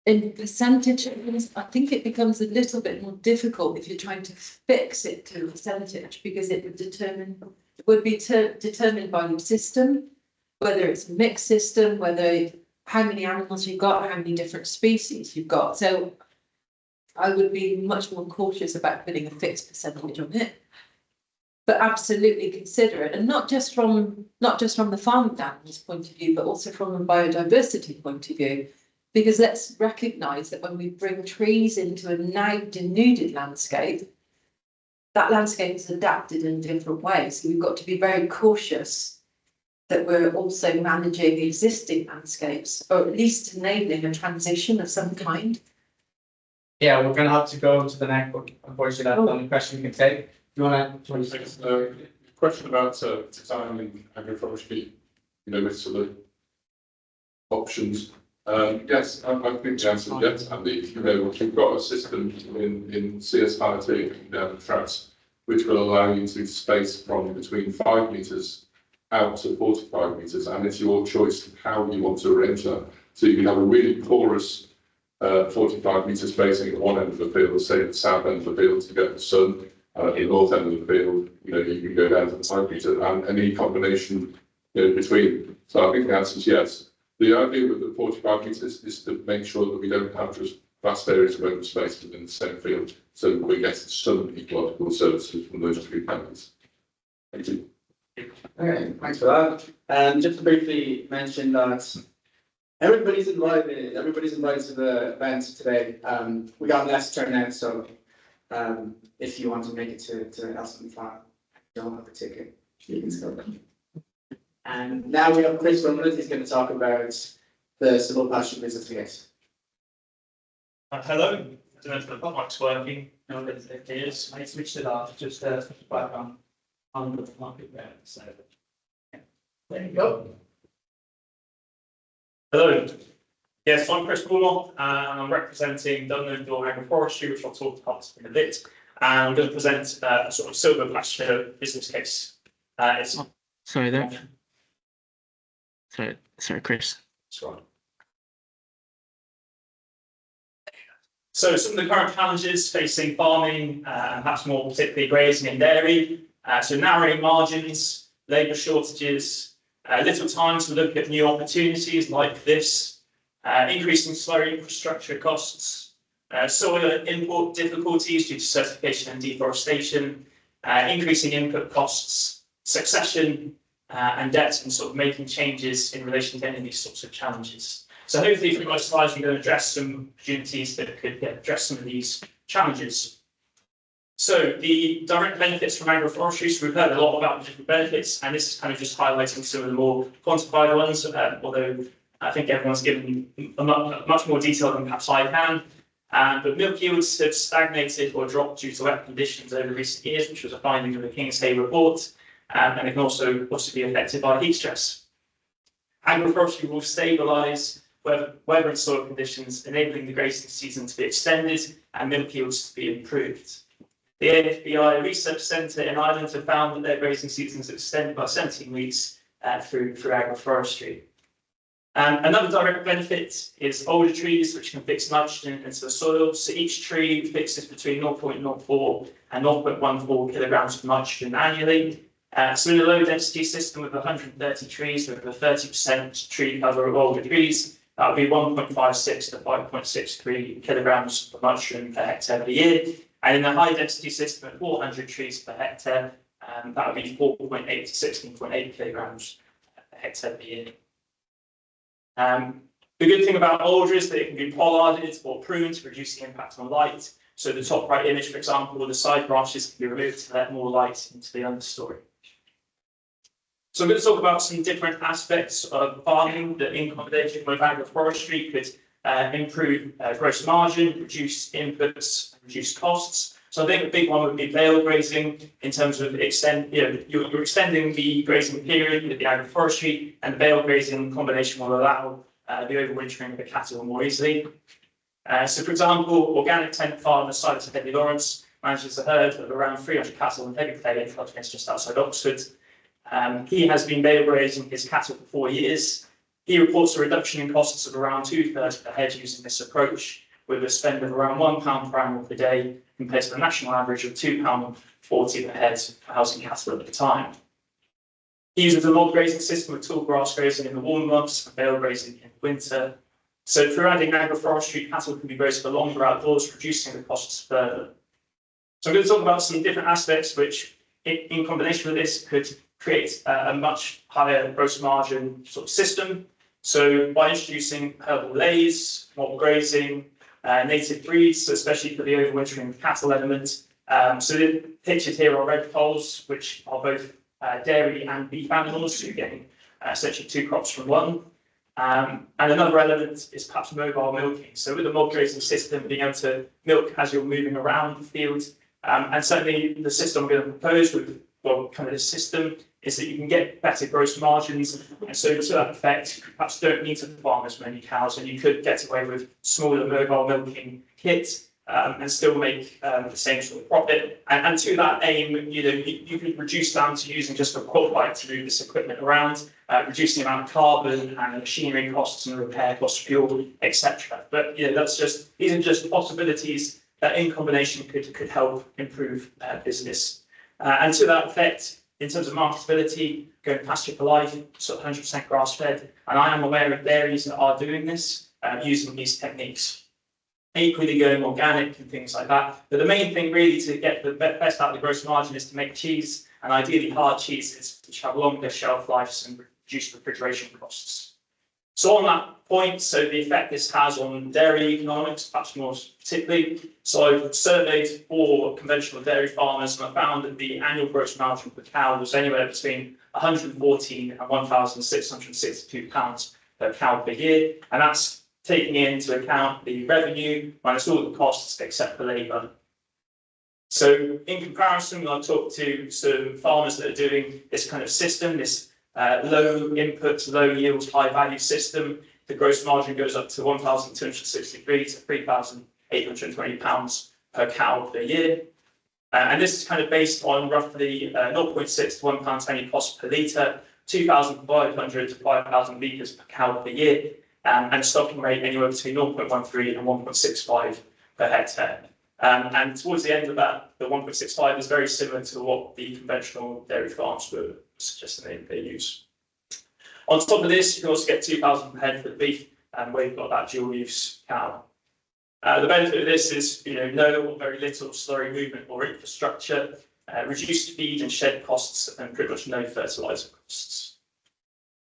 In percentages, I think it becomes a little bit more difficult if you're trying to fix it to a percentage, because it would be determined by your system, whether it's a mixed system, whether how many animals you've got, how many different species you've got. So I would be much more cautious about putting a fixed percentage on it, but absolutely consider it, and not just from the farmed animals point of view, but also from a biodiversity point of view. Because let's recognise that when we bring trees into a now denuded landscape, that landscape is adapted in different ways. So we've got to be very cautious that we're also managing existing landscapes, or at least enabling a transition of some kind. Yeah, we're going to have to go to the next one. Unfortunately, that's the only question we can take. Do you want to? 20 seconds. Question about design and agroforestry, with sort of options. Yes, I think the answer is yes, Andy. You know, we've got a system in CS tracks which will allow you to space from between 5 metres out to 45 metres, and it's your choice how you want to arrange that. So you can have a really porous 45 metre spacing at one end of the field, say at the south end of the field to get the sun, at the north end of the field, you know, you can go down to the 5 metre, and any combination, you know, between. So I think the answer is yes. The idea with the 45 metres is to make sure that we don't have just vast areas of open space within the same field, so we get some ecological services from those 2 panels. Thank you. Okay, thanks for that. And just to briefly mention that everybody's invited to the event today. We got less turnout, so if you want to make it to Elson Farm, you don't have a ticket, you can still come. And now we have Chris Wilmoth. He's going to talk about the Silvopasture business case. Hello, I don't know if the mic's working. No, it is. I switched it off just back on the market there. So yeah. There you go. Hello. Yes, I'm Chris Wilmoth, and I'm representing Dumnondor Agroforestry, which I'll talk about in a bit. And I'm going to present a sort of Silvopasture business case. It's Sorry there. Sorry, Chris. That's right. So some of the current challenges facing farming, and perhaps more particularly grazing and dairy. So narrowing margins, labour shortages, little time to look at new opportunities like this, increasing slurry infrastructure costs, soil import difficulties due to certification and deforestation, increasing input costs, succession, and debt, and sort of making changes in relation to any of these sorts of challenges. So hopefully through my slides, we're going to address some opportunities that could address some of these challenges. So the direct benefits from agroforestry, so we've heard a lot about the different benefits, and this is kind of just highlighting some of the more quantified ones, although I think everyone's given a much more detail than perhaps I can. But milk yields have stagnated or dropped due to wet conditions over recent years, which was a finding of the King's Hay report. And it can also be affected by heat stress. Agroforestry will stabilise weather and soil conditions, enabling the grazing season to be extended and milk yields to be improved. The AFBI Research Centre in Ireland have found that their grazing season is extended by 17 weeks through agroforestry. Another direct benefit is older trees, which can fix nitrogen into the soil. So each tree fixes between 0.04 and 0.14 kilograms of nitrogen annually. So in a low density system with 130 trees with a 30% tree cover of older trees, that would be 1.56 to 5.63 kilograms of nitrogen per hectare per year. And in a high density system at 400 trees per hectare, that would be 4.8 to 16.8 kilograms per hectare per year. The good thing about alder is that it can be pollarded or pruned to reduce the impact on light. So the top right image, for example, the side branches can be removed to let more light into the understory. So I'm going to talk about some different aspects of farming that in combination with agroforestry could improve gross margin, reduce inputs, and reduce costs. So I think a big one would be bale grazing in terms of you're extending the grazing period with the agroforestry, and the bale grazing combination will allow the overwintering of the cattle more easily. So for example, organic tent farmer Silas Headley Lawrence manages a herd of around 300 cattle in heavy clay floodplains just outside Oxford. He has been bale grazing his cattle for 4 years. He reports a reduction in costs of around 2/3 per head using this approach, with a spend of around £1 per animal per day, compared to the national average of £2.40 per head for housing cattle at the time. He uses a log grazing system with tall grass grazing in the warm months and bale grazing in the winter. So through adding agroforestry, cattle can be grazed for longer outdoors, reducing the costs further. So I'm going to talk about some different aspects which, in combination with this, could create a much higher gross margin sort of system. So by introducing herbal lays, model grazing, native breeds, especially for the overwintering of cattle element. So the pictured here are red foals, which are both dairy and beef animals, so you're getting essentially 2 crops from one. And another element is perhaps mobile milking. So with a mod grazing system, being able to milk as you're moving around the field. And certainly the system I'm going to propose with, well, kind of this system is that you can get better gross margins, and so to that effect, you perhaps don't need to farm as many cows, and you could get away with smaller mobile milking kits and still make the same sort of profit. And to that aim, you could reduce down to using just a quad bike to move this equipment around, reduce the amount of carbon and machinery costs and repair costs, fuel, etc. But these are just possibilities that in combination could help improve business. And to that effect, in terms of marketability, going pasture for life, sort of 100% grass fed, and I am aware of dairies that are doing this using these techniques. Equally going organic and things like that. But the main thing really to get the best out of the gross margin is to make cheese, and ideally hard cheeses which have longer shelf lives and reduce refrigeration costs. So on that point, so the effect this has on dairy economics, perhaps more particularly, so I've surveyed 4 conventional dairy farmers and I found that the annual gross margin per cow was anywhere between 114 and 1,662 pounds per cow per year, and that's taking into account the revenue minus all the costs except for labour. So in comparison, I've talked to some farmers that are doing this kind of system, this low input, low yield, high value system. The gross margin goes up to 1,263 to 3,820 pounds per cow per year. And this is kind of based on roughly 0.6 to £1.20 cost per litre, 2,500 to 5,000 litres per cow per year, and a stocking rate anywhere between 0.13 and 1.65 per hectare. And towards the end of that, the 1.65 is very similar to what the conventional dairy farms were suggesting they use. On top of this, you can also get 2,000 per head for the beef, where you've got that dual use cow. The benefit of this is, no or very little slurry movement or infrastructure, reduced feed and shed costs, and pretty much no fertiliser costs.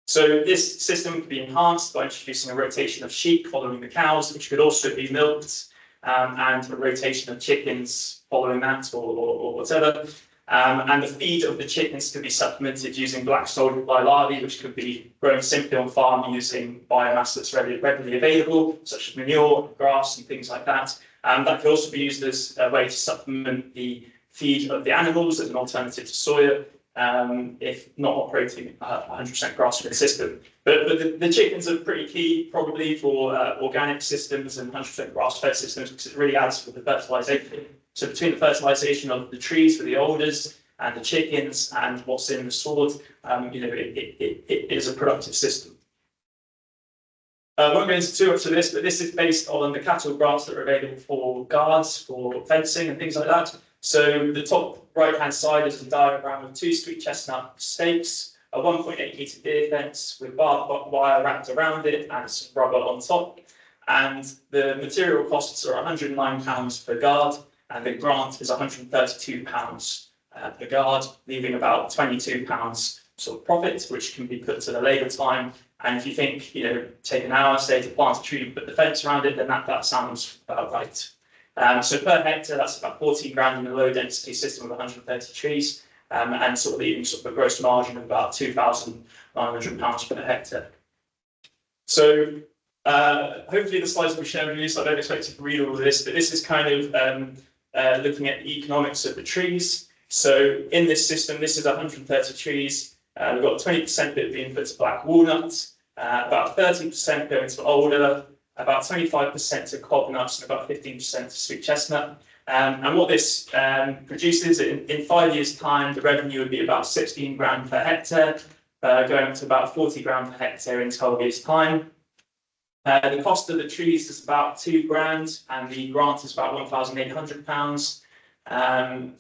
So this system can be enhanced by introducing a rotation of sheep following the cows, which could also be milked, and a rotation of chickens following that, or whatever. And the feed of the chickens could be supplemented using black soldier fly larvae, which could be grown simply on farm using biomass that's readily available, such as manure, grass, and things like that. That could also be used as a way to supplement the feed of the animals as an alternative to soya, if not operating a 100% grass-fed system. But the chickens are pretty key, probably, for organic systems and 100% grass-fed systems, because it really adds to the fertilisation. So between the fertilisation of the trees for the alders and the chickens and what's in the sward, it is a productive system. I won't go into too much of this, but this is based on the cattle grants that are available for guards, for fencing and things like that. So the top right-hand side is a diagram of 2 sweet chestnut stakes, a 1.8 metre deer fence with barbed wire wrapped around it and some rubber on top. And the material costs are £109 per guard, and the grant is £132 per guard, leaving about £22 sort of profit, which can be put to the labour time. And if you think, take an hour, say, to plant a tree and put the fence around it, then that sounds about right. So per hectare, that's about 14 grand in a low density system with 130 trees, and sort of leaving sort of a gross margin of about £2,900 per hectare. So hopefully the slides will be shown with you, so I don't expect you to read all of this, but this is kind of looking at the economics of the trees. So in this system, this is 130 trees. We've got 20% bit being put to black walnut, about 30% going to alder, about 25% to cob nuts, and about 15% to sweet chestnut. And what this produces, in 5 years' time, the revenue would be about 16 grand per hectare, going up to about 40 grand per hectare in 12 years' time. The cost of the trees is about 2 grand, and the grant is about £1,800. And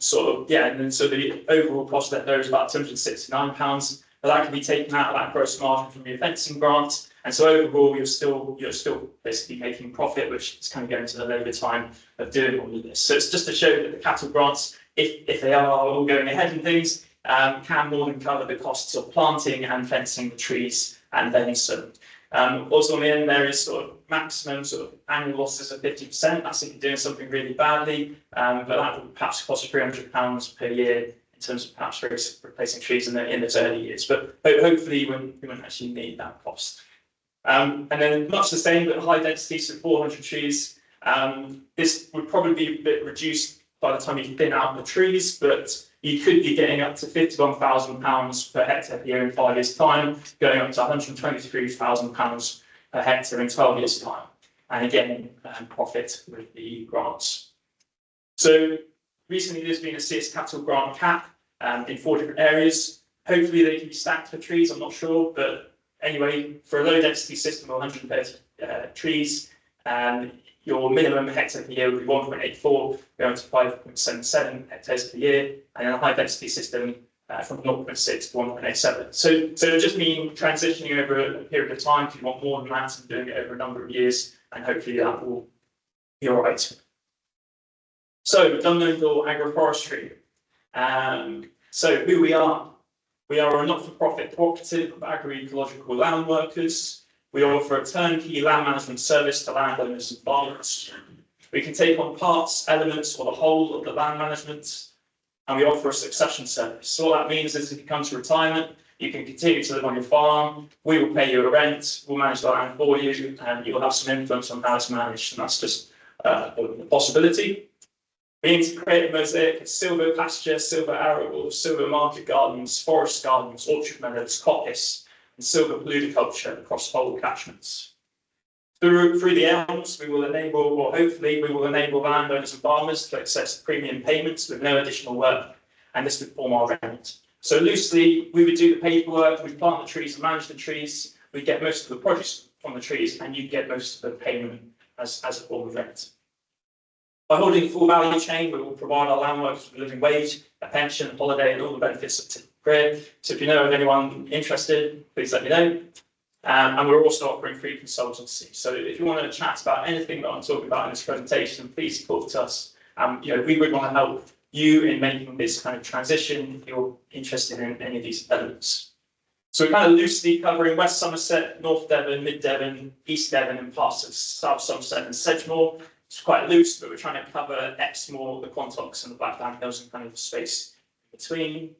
then so the overall cost of that is about £269, but that can be taken out of that gross margin from your fencing grant. And so overall, you're still basically making profit, which is kind of going to the labour time of doing all of this. So it's just to show that the cattle grants, if they are all going ahead and things, can more than cover the costs of planting and fencing the trees and then some. Also on the end there is sort of maximum sort of annual losses of 50%. That's if you're doing something really badly, but that would perhaps cost £300 per year in terms of perhaps replacing trees in those early years. But hopefully you won't actually need that cost. And then much the same, but high density, so 400 trees. This would probably be a bit reduced by the time you thin out the trees, but you could be getting up to £51,000 per hectare per year in 5 years' time, going up to £123,000 per hectare in 12 years' time. And again, profit with the grants. So recently there's been a CS capital grant cap in 4 different areas. Hopefully they can be stacked for trees, I'm not sure, but anyway, for a low density system of 130 trees, your minimum hectare per year would be 1.84 going to 5.77 hectares per year, and in a high density system from 0.6 to 1.87. So it just means transitioning over a period of time. If you want more than that, and doing it over a number of years, and hopefully that will be all right. So Dumnondor Agroforestry. So who we are a not-for-profit cooperative of agroecological land workers. We offer a turnkey land management service to landowners and farmers. We can take on parts, elements, or the whole of the land management, and we offer a succession service. So what that means is if you come to retirement, you can continue to live on your farm, we will pay you a rent, we'll manage the land for you, and you'll have some influence on how it's managed, and that's just a possibility. We integrate a mosaic of silvopasture, silver arable, silver market gardens, forest gardens, orchard meadows, coppice, and silver paludiculture across whole catchments. Through the elms, we will enable, or hopefully we will enable landowners and farmers to access premium payments with no additional work, and this would form our rent. So loosely, we would do the paperwork, we'd plant the trees and manage the trees, we'd get most of the produce from the trees, and you'd get most of the payment as a form of rent. By holding the full value chain, we will provide our land workers with a living wage, a pension, holiday, and all the benefits of a career. So if you know of anyone interested, please let me know. And we're also offering free consultancy. So if you want to chat about anything that I'm talking about in this presentation, please talk to us. We would want to help you in making this kind of transition if you're interested in any of these elements. So we're kind of loosely covering West Somerset, North Devon, Mid Devon, East Devon, and parts of South Somerset and Sedgemoor. It's quite loose, but we're trying to cover Exmoor, the Quantocks, and the Blackdown Hills, and kind of space between.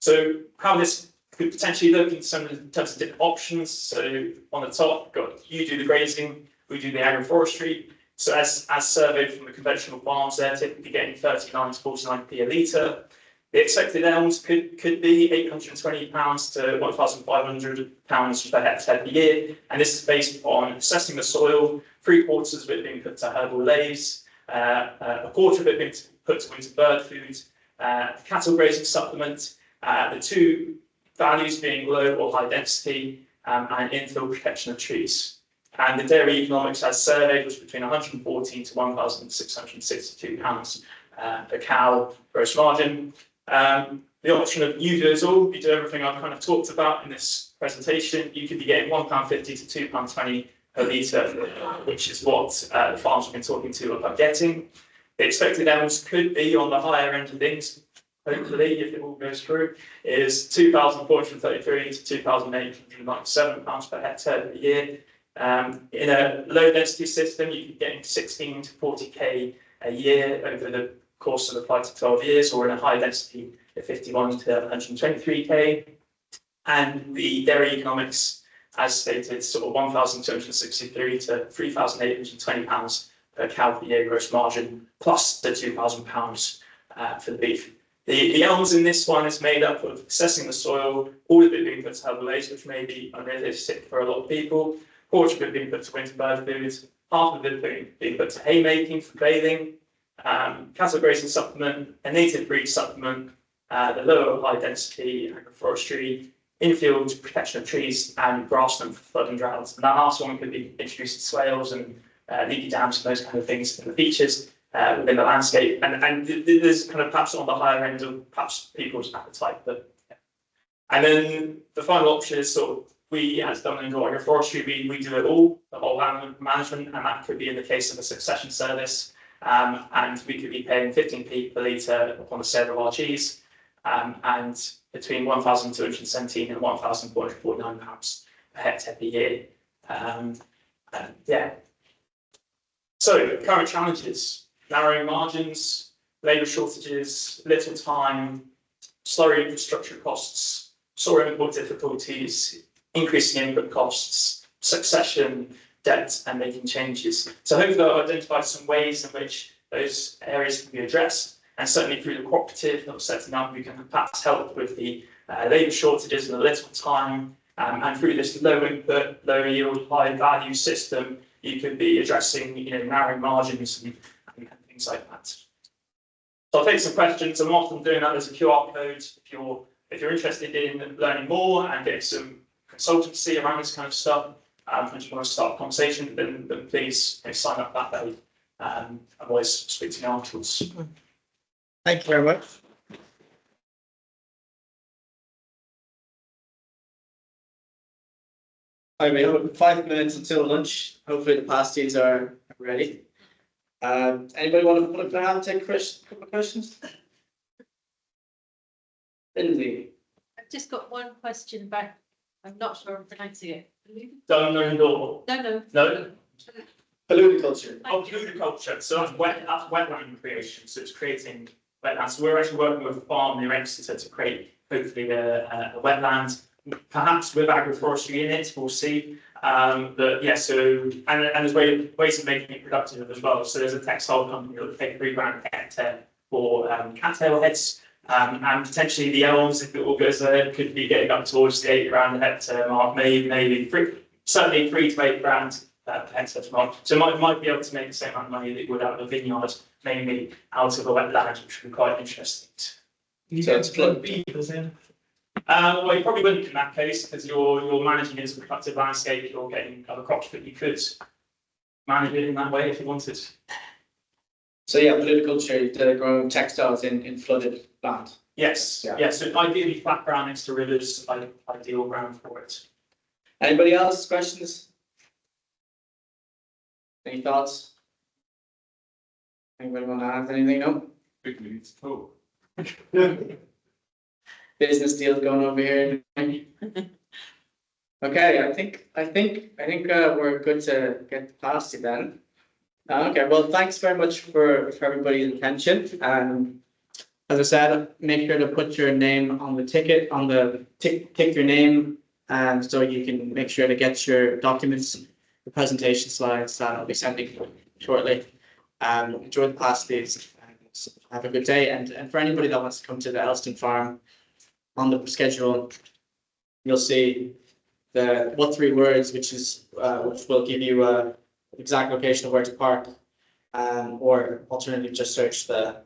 So how this could potentially look in terms of different options. So on the top, you do the grazing, we do the agroforestry. So as surveyed from the conventional farms, they're typically getting 39 to 49p a litre. The expected elms could be £820 to £1,500 per hectare per year, and this is based on assessing the soil, 3/4 of it being put to herbal lays, a quarter of it being put to winter bird food, cattle grazing supplement, the 2 values being low or high density, and infill protection of trees. And the dairy economics as surveyed was between £114 to £1,662 per cow gross margin. The option of you do it all, you do everything I've kind of talked about in this presentation, you could be getting £1.50 to £2.20 per litre, which is what the farms we've been talking to about getting. The expected elms could be on the higher end of things, hopefully, if it all goes through, is £2,433 to £2,897 per hectare per year. In a low density system, you could be getting 16 to 40k a year over the course of the 5 to 12 years, or in a high density of 51 to 123k. And the dairy economics, as stated, sort of £1,263 to £3,820 per cow per year gross margin, plus the £2,000 for the beef. The elms in this one is made up of assessing the soil, all of it being put to herbal lays, which may be unrealistic for a lot of people, quarter of it being put to winter bird food, half of it being put to haymaking for bathing, cattle grazing supplement, a native breed supplement, the lower high density agroforestry, infield protection of trees, and grassland for flood and droughts. And that last one could be introduced to swales and leaky dams and those kind of things in the features within the landscape. And there's kind of perhaps on the higher end of perhaps people's appetite. But yeah. And then the final option is sort of we, as Dumnondor Agroforestry, we do it all, the whole land management, and that could be in the case of a succession service. And we could be paying 15p per litre upon the sale of our cheese, and between £1,217 and £1,449 per hectare per year. Yeah. So current challenges: narrowing margins, labour shortages, little time, slower infrastructure costs, soil import difficulties, increasing input costs, succession, debt, and making changes. So hopefully I've identified some ways in which those areas can be addressed. And certainly through the cooperative that was setting up, we can perhaps help with the labour shortages in a little time. And through this low input, low yield, high value system, you could be addressing, narrowing margins and things like that. So I'll take some questions. I'm often doing that as a QR code. If you're interested in learning more and getting some consultancy around this kind of stuff, and you want to start a conversation, then please sign up that way. I'm always speak to me afterwards. Thank you very much. We have 5 minutes until lunch. Hopefully the pasties are ready. Anybody want to put up their hand and take a couple of questions? Lindsay. I've just got one question about, I'm not sure I'm pronouncing it. Dumnondor. No. No. Paludiculture. Oh, fluviculture. So that's wetland creation. So it's creating wetlands. So we're actually working with a farm near Exeter to create hopefully a wetland, perhaps with agroforestry in it. We'll see. But yeah, so and there's ways of making it productive as well. So there's a textile company that will pay £3 a hectare for cattail heads. And potentially the elms, if it all goes ahead, could be getting up towards the £8 a hectare mark, maybe certainly £3 to £8 per hectare mark. So might be able to make the same amount of money that you would out of a vineyard, mainly out of a wetland, which would be quite interesting. So it's flood. Well, you probably wouldn't in that case because you're managing it as a productive landscape. You're getting other crops, but you could manage it in that way if you wanted. So yeah, paludiculture, they're growing textiles in flooded land. Yes, Yeah. So ideally flat ground next to rivers, ideal ground for it. Anybody else? Questions? Any thoughts? Anybody want to add anything? No? Big needs to talk. Business deals going over here. Okay, I think we're good to get past it then. Okay, well, thanks very much for everybody's attention. As I said, make sure to put your name on the ticket, tick your name, and so you can make sure to get your documents, the presentation slides that I'll be sending shortly. Enjoy the pasties and have a good day. And for anybody that wants to come to the Elston farm, on the schedule, you'll see the what 3 words, which will give you exact location of where to park, or alternatively just search the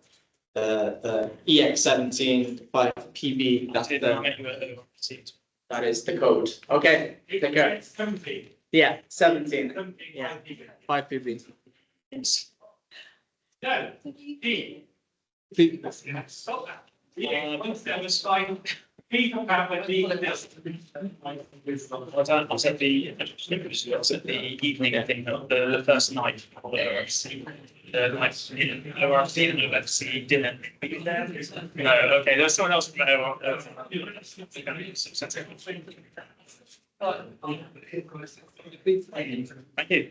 EX17 5PB. That is the code. Okay, take care. 17. Yeah, 17. 17. Yeah. 5PB. No. D. Stop that. Once there was fine. People have a deep. I was at the evening, I think, the first night. Where I've seen an OFC dinner. Were you there? No, okay, there's someone else there. Thank you.